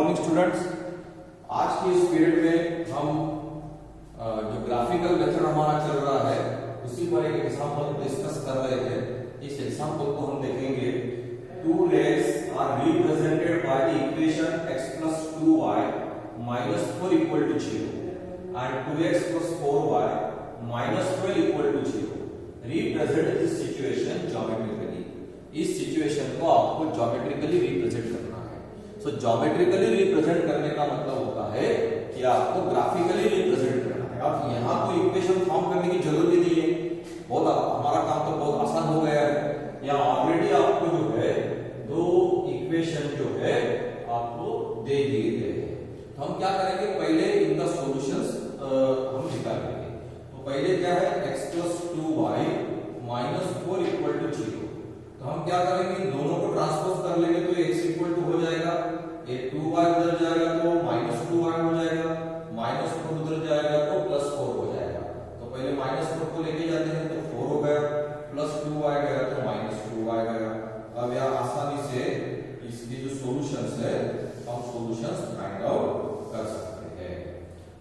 Morning students. आज की इस पीरियड में हम जो ग्राफिकल मेथड हमारा चल रहा है उसी पर एक एग्जांपल डिस्कस कर रहे थे। इस एग्जांपल को हम देखेंगे। Two rays are represented by the equation x plus 2y minus 4 equal to 0 and 2x plus 4y minus 12 equal to 0. Represent this situation geometrically. इस सिचुएशन को आपको ज्योमेट्रिकली रिप्रेजेंट करना है। सो ज्योमेट्रिकली रिप्रेजेंट करने का मतलब होता है कि आपको ग्राफिकली रिप्रेजेंट करना है। अब यहाँ कोई इक्वेशन फॉर्म करने की जरूरत ही नहीं है, बहुत हमारा काम तो बहुत आसान हो गया है। यहाँ ऑलरेडी आपको जो है दो इक्वेशन जो है आपको दे दिए गए हैं। तो हम क्या करेंगे, पहले इनका सॉल्यूशंस हम निकालेंगे। तो पहले क्या है, x plus 2y minus 4 equal to 0। तो हम क्या करेंगे, इन दोनों को ट्रांसपोज कर लेंगे तो x इक्वल टू हो जाएगा, ये 2y उधर जाएगा तो -2y हो जाएगा, -4 उधर जाएगा तो +4 हो जाएगा। तो पहले -4 को लेके जाते हैं तो 4 हो गया, +2y गया तो -2y गया। अब यहाँ आसानी से इसकी जो सॉल्यूशंस है हम सॉल्यूशंस फाइंड आउट कर सकते हैं।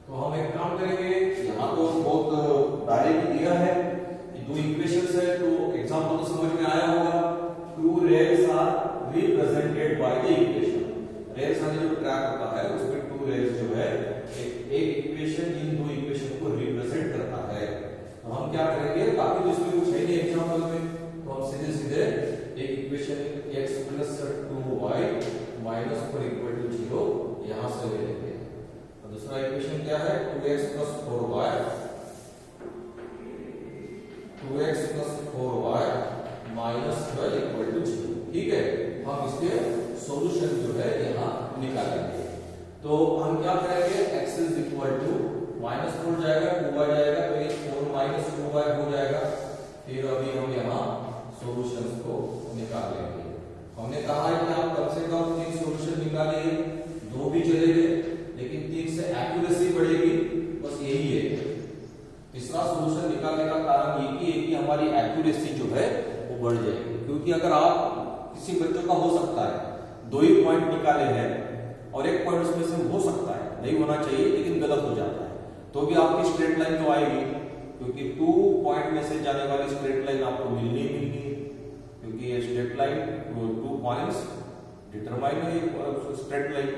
तो हम एक काम करेंगे, यहाँ तो बहुत डायरेक्ट दिया है, दो इक्वेशंस है तो एग्जांपल तो समझ में आया होगा। Two rays are represented by the equation. Rays आने जो ट्रैक होता है उसमें टू रेज जो है एक इक्वेशन इन दो इक्वेशन को रिप्रेजेंट करता है। तो हम क्या करेंगे, बाकी तो इसमें कुछ है नहीं एग्जांपल में, तो हम सीधे सीधे एक equation x plus 2y minus 4 equal to 0 यहां से ले लेंगे। और दूसरा इक्वेशन क्या है, 2x plus 4y minus 12 equal to 0। ठीक है, हम इसके सॉल्यूशन जो है यहाँ निकालेंगे। तो हम क्या करेंगे, x is equal to -4 जाएगा, 2y जाएगा तो ये 4 minus 2y हो जाएगा। फिर अभी हम यहाँ सॉल्यूशंस को निकाल लेंगे। हमने कहा है कि आप कम से कम 3 सॉल्यूशन निकालिए, 2 भी चलेंगे लेकिन 3 से एक्यूरेसी बढ़ेगी, बस यही है। तीसरा सॉल्यूशन निकालने का कारण ये कि हमारी एक्यूरेसी जो है वो बढ़ जाएगी। क्योंकि अगर आप किसी बच्चों का हो सकता है 2 ही पॉइंट निकाले हैं और एक पॉइंट उसमें से हो सकता है नहीं होना चाहिए लेकिन गलत हो जाता है, तो भी आपकी स्ट्रेट लाइन तो आएगी, क्योंकि 2 पॉइंट में से जाने वाली स्ट्रेट लाइन आपको मिलनी ही मिलनी है, क्योंकि ये स्ट्रेट लाइन 2 पॉइंट्स डिटरमाइन है स्ट्रेट लाइन।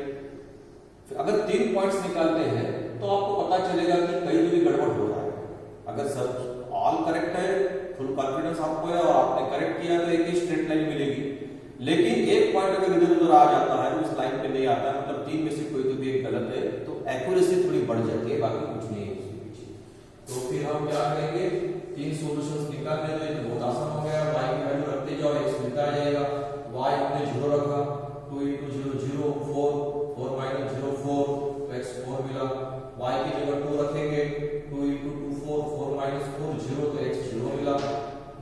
अगर 3 पॉइंट्स निकालते हैं तो आपको पता चलेगा कि कहीं भी गड़बड़ हो रहा है। अगर सब ऑल करेक्ट है, फुल कॉन्फिडेंस आपको है और आपने करेक्ट किया तो एक ही स्ट्रेट लाइन मिलेगी। लेकिन एक पॉइंट अगर इधर उधर आ जाता है तो इस लाइन पे नहीं आता है, मतलब 3 में से कोई तो भी एक गलत है, तो एक्यूरेसी थोड़ी बढ़ जाती है, बाकी कुछ नहीं है उसके पीछे। तो फिर हम क्या करेंगे, 3 सॉल्यूशंस निकालने में तो बहुत आसान हो गया। y की वैल्यू रखते जाओ, x मिलता जाएगा, y हमने 0 रखा, 2 × 0 0 4 4 - 0 4 तो x 4 मिला। y की जगह 2 रखेंगे, 2 × 2 4 4 - 4 0 तो x 0 मिला।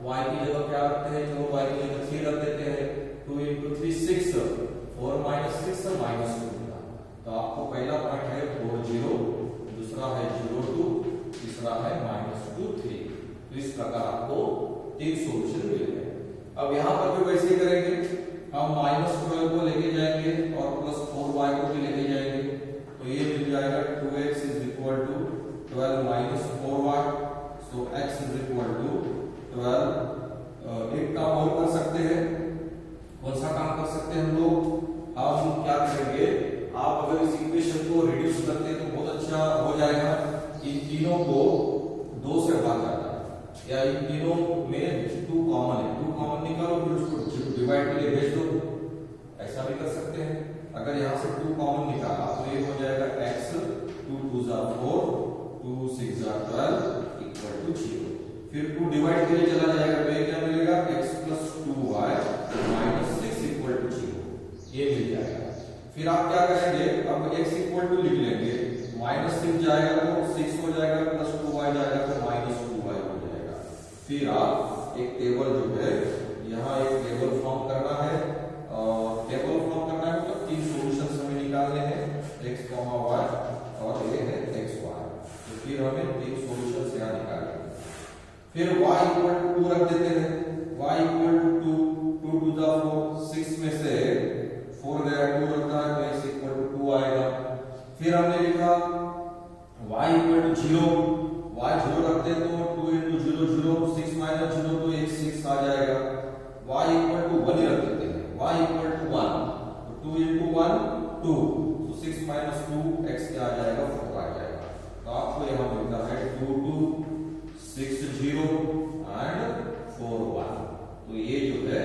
y की जगह क्या रखते हैं, चलो y की जगह 3 रख देते हैं, 2 × 3 6 4 - 6 -2 मिला। तो आपको पहला पॉइंट है 4 0, दूसरा है 0 2, तीसरा है -2 3। तो इस प्रकार आपको 3 सॉल्यूशन मिल गए। अब यहाँ पर भी वैसे ही करेंगे, हम -12 को लेके जाएंगे और +4y को भी लेके जाएंगे, तो ये मिल जाएगा 2x is equal to 12 minus 4y। so x is equal to 12। एक काम और कर सकते हैं, कौन सा काम कर सकते हैं हम लोग, हम क्या करेंगे, आप अगर इस इक्वेशन को रिड्यूस करते हैं तो बहुत अच्छा हो जाएगा। इन तीनों को 2 से भाग जाता है, या इन तीनों में 2 कॉमन है, 2 कॉमन निकालो फिर उसको डिवाइड के लिए भेज दो, ऐसा भी कर सकते हैं। अगर यहाँ से 2 कॉमन निकाला तो ये हो जाएगा x 2 2 4 2 6 12 इक्वल टू 0। फिर 2 डिवाइड के लिए चला जाएगा तो ये क्या मिलेगा, x plus 2y minus 6 equal to 0, ये मिल जाएगा। फिर आप क्या करेंगे, अब x इक्वल टू लिख लेंगे, -6 जाएगा तो 6 हो जाएगा, +2y जाएगा तो -2y हो जाएगा। फिर आप एक टेबल जो है यहाँ एक टेबल फॉर्म करना है, और टेबल फॉर्म करना है मतलब 3 सॉल्यूशंस हमें निकालने हैं, x, y और ये है xy। तो फिर हमें 3 सॉल्यूशंस यहाँ निकालने हैं। फिर y इक्वल टू 2 रख देते हैं, y इक्वल टू 2 2 2 4 6 में से 4 गया, 2 रखता है तो x इक्वल टू 2 आएगा। y इक्वल टू 1, तो 2 into 1 2, तो 6 minus 2 x क्या आ जाएगा 4 आ जाएगा। तो आपको यहाँ मिलता है 2 2 6 0 एंड 4 1। तो ये जो है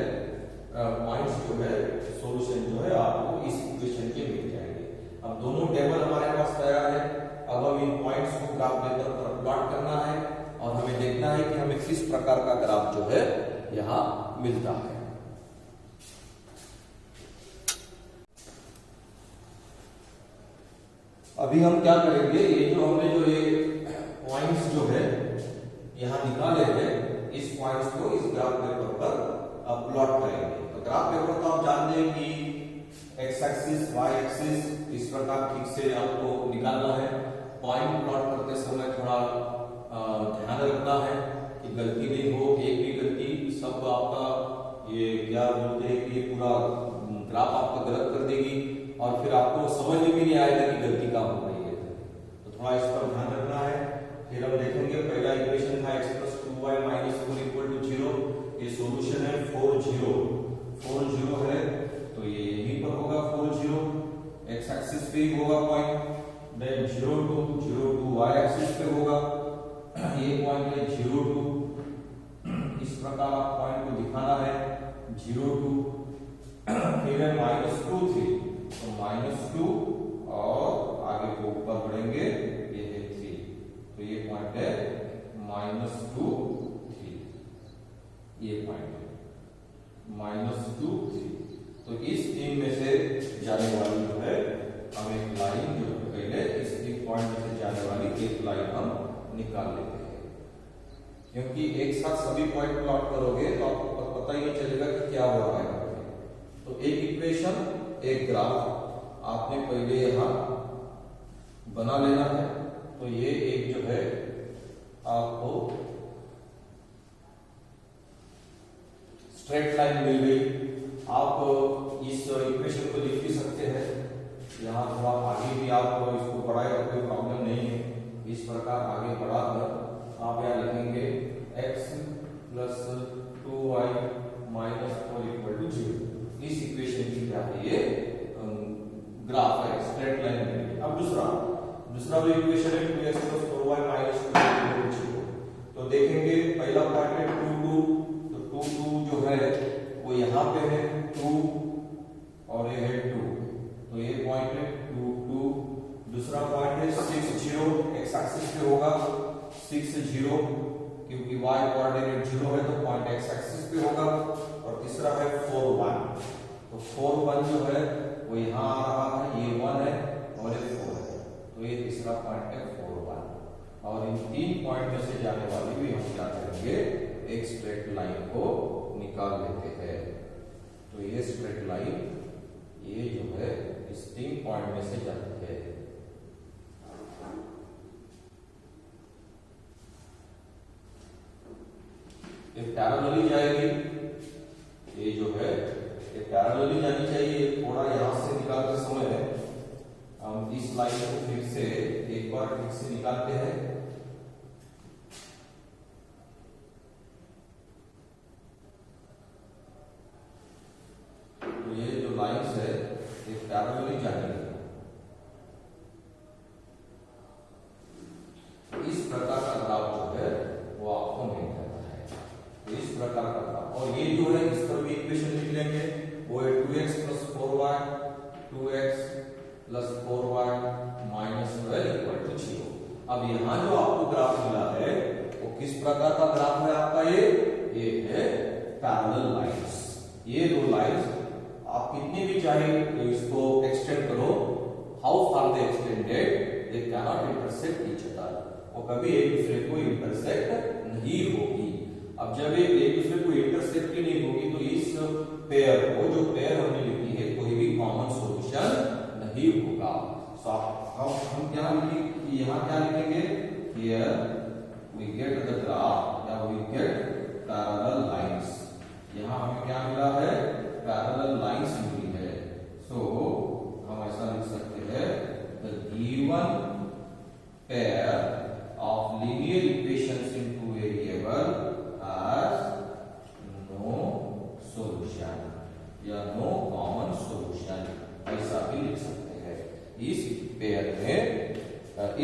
पॉइंट्स जो है सॉल्यूशन जो है आपको इस इक्वेशन के मिल जाएंगे। अब दोनों टेबल हमारे पास तैयार है। अब हम इन पॉइंट्स को ग्राफ पेपर पर प्लॉट करना है और हमें देखना है कि हमें किस प्रकार का ग्राफ जो है यहाँ मिलता है। अभी हम क्या करेंगे, ये जो हमने जो ये पॉइंट्स जो है यहाँ निकाले हैं, इस पॉइंट्स को इस ग्राफ पेपर पर प्लॉट करेंगे। तो ग्राफ पेपर तो आप जानते हैं कि एक्स एक्सिस वाई एक्सिस इस प्रकार ठीक से आपको निकालना है। पॉइंट प्लॉट करते समय थोड़ा ध्यान रखना है कि गलती नहीं हो, एक भी गलती सब आपका ये क्या बोलते हैं कि पूरा ग्राफ आपका गलत कर देगी और फिर आपको समझ में भी नहीं आएगा कि गलती कहाँ हो रही है। तो थोड़ा इस पर ध्यान रखना है। फिर हम देखेंगे पहला इक्वेशन था x + 2y - 4 = 0। ये सॉल्यूशन है 4 0 4 0 है, तो ये यहीं पर होगा 4 0, x एक्सिस पे ही होगा पॉइंट। देन 0 2 y एक्सिस पे होगा, ये पॉइंट है 0 2। इस प्रकार आप पॉइंट को दिखाना है 0 2। फिर है -2 3, तो -2 और आगे को ऊपर बढ़ेंगे, ये है 3, तो ये पॉइंट है -2 3, ये पॉइंट है -2 3। तो इस 3 में से जाने वाली जो है हम एक लाइन जो पहले इस एक पॉइंट में से जाने वाली एक लाइन हम निकाल लेते हैं, क्योंकि एक साथ सभी पॉइंट प्लॉट करोगे तो आपको पता ही नहीं चलेगा कि क्या हो रहा है। तो एक इक्वेशन एक ग्राफ आपने पहले यहां बना लेना है। तो ये एक जो है आपको स्ट्रेट लाइन मिल गई। आप इस इक्वेशन को लिख भी सकते हैं, यहाँ थोड़ा आगे भी आप इसको बढ़ाए तो कोई प्रॉब्लम नहीं है। इस प्रकार आगे बढ़ाकर आप यहाँ लिखेंगे x + 2y - 4 = 0। इस इक्वेशन की क्या है, ये ग्राफ है, स्ट्रेट लाइन है। अब दूसरा जो इक्वेशन है 2x + 4y - 2 = 0। तो देखेंगे पहला पॉइंट है 2 2, तो 2 2 जो है वो यहाँ पे है 2 और ये है 2, तो ये पॉइंट है 2 2। दूसरा पॉइंट है 6 0, एक्स एक्सिस पे होगा 6 0, क्योंकि y कोऑर्डिनेट 0 है तो पॉइंट एक्स एक्सिस पे होगा। और तीसरा है 4 1, तो 4 1 जो है वो यहाँ आ रहा है, ये 1 है और ये 4 है, तो ये तीसरा पॉइंट है 4 1। और इन 3 पॉइंट में से जाने वाली भी हम क्या करेंगे, एक स्ट्रेट लाइन को निकाल लेते हैं। तो ये स्ट्रेट लाइन ये जो है इस 3 पॉइंट में से जाती है। ये पैरेलली जाएगी, ये जो है ये पैरेलली जानी चाहिए। थोड़ा यहां से निकालते समय हम इस लाइन को फिर से एक बार ठीक से निकालते हैं। तो ये जो लाइंस है ये पैरेलली जाएगी। इस प्रकार का ग्राफ जो है वो आपको मिल जाता है। तो इस प्रकार का ग्राफ, और ये जो है इस पर भी इक्वेशन लिख लेंगे, वो है 2x + 4y - 4y - 12 = 0। अब यहाँ जो आपको ग्राफ मिला है वो किस प्रकार का ग्राफ है आपका, ये है पैरेलल लाइंस। ये दो लाइंस आप कितनी भी चाहे तो इसको एक्सटेंड करो, how far they extended, they can not intersect each other, वो कभी एक दूसरे को इंटरसेक्ट नहीं होगी। अब जब ये एक दूसरे को इंटरसेक्ट ही नहीं होगी तो इस पेयर को, जो पेयर हमने लिखी है, कोई भी कॉमन सॉल्यूशन नहीं होगा। सो हम क्या लिखेंगे, यहाँ क्या लिखेंगे, here we get the graph या वी गेट पैरेलल लाइंस। यहाँ हमें क्या मिला है, पैरेलल लाइंस मिली है। सो हम ऐसा लिख सकते हैं, the given pair of linear equations in two variable has no solution या no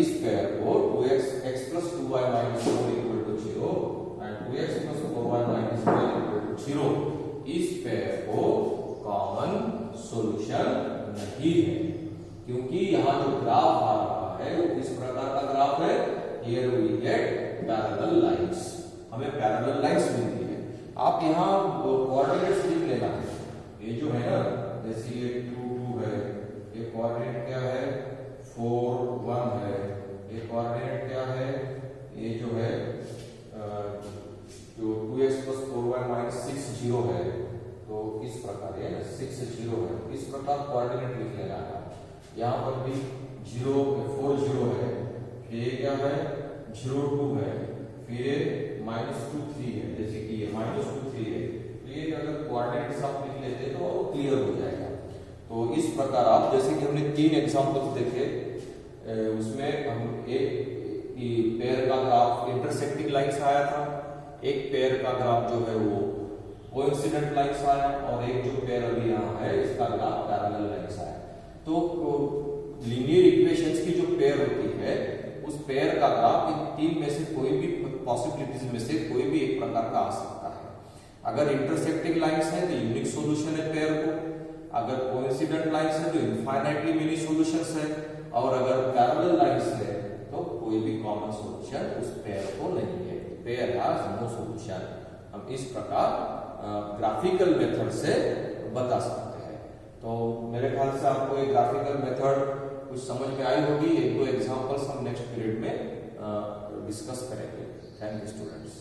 इस पेयर को 2x plus 2y minus 4 equal to 0 and 2x plus 4y minus 12 equal to 0 इस पेयर को कॉमन सॉल्यूशन नहीं है, क्योंकि यहाँ जो ग्राफ आ रहा है वो किस प्रकार का ग्राफ है। Here we get parallel lines, हमें पैरेलल लाइंस मिलती है। आप यहाँ कोऑर्डिनेट्स लिख लेना है, ये जो है ना, जैसे ये 2 2 है, ये कोऑर्डिनेट क्या है 4 1 है, ये कोऑर्डिनेट क्या है, ये जो है जो 2x plus 4y minus 6 0 है, तो इस प्रकार ये 6 0 है, इस प्रकार कोऑर्डिनेट लिख लेना है। यहाँ पर भी 0 4 0 है, फिर ये क्या है 0 2 है, फिर ये -2 3 है, जैसे कि ये -2 3 है, तो ये अगर कोऑर्डिनेट्स आप लिख लेते तो क्लियर हो जाएगा। तो इस प्रकार आप, जैसे कि हमने 3 एग्जांपल्स देखे, उसमें हम एक पेयर का ग्राफ इंटरसेक्टिंग लाइंस आया था, एक पेयर का ग्राफ जो है वो कोइंसिडेंट लाइंस आया, और एक जो पेयर अभी यहाँ है इसका ग्राफ पैरेलल लाइंस आया। तो लीनियर इक्वेशंस की जो पेयर होती है उस पेयर का ग्राफ इन 3 में से कोई भी पॉसिबिलिटीज में से कोई भी एक प्रकार का आ सकता है। अगर इंटरसेक्टिंग लाइंस है तो यूनिक सॉल्यूशन है पेयर को, अगर कोइंसिडेंट लाइंस है तो इनफाइनाइटली मेनी सॉल्यूशंस है, और अगर पैरेलल लाइंस है तो कोई भी कॉमन सॉल्यूशन उस पेयर को नहीं है, पेयर हैज नो सॉल्यूशन। हम इस प्रकार ग्राफिकल मेथड से बता सकते हैं। तो मेरे ख्याल से आपको ये ग्राफिकल मेथड कुछ समझ में आई होगी। 1-2 एग्जांपल्स हम नेक्स्ट पीरियड में डिस्कस करेंगे। Thank you students.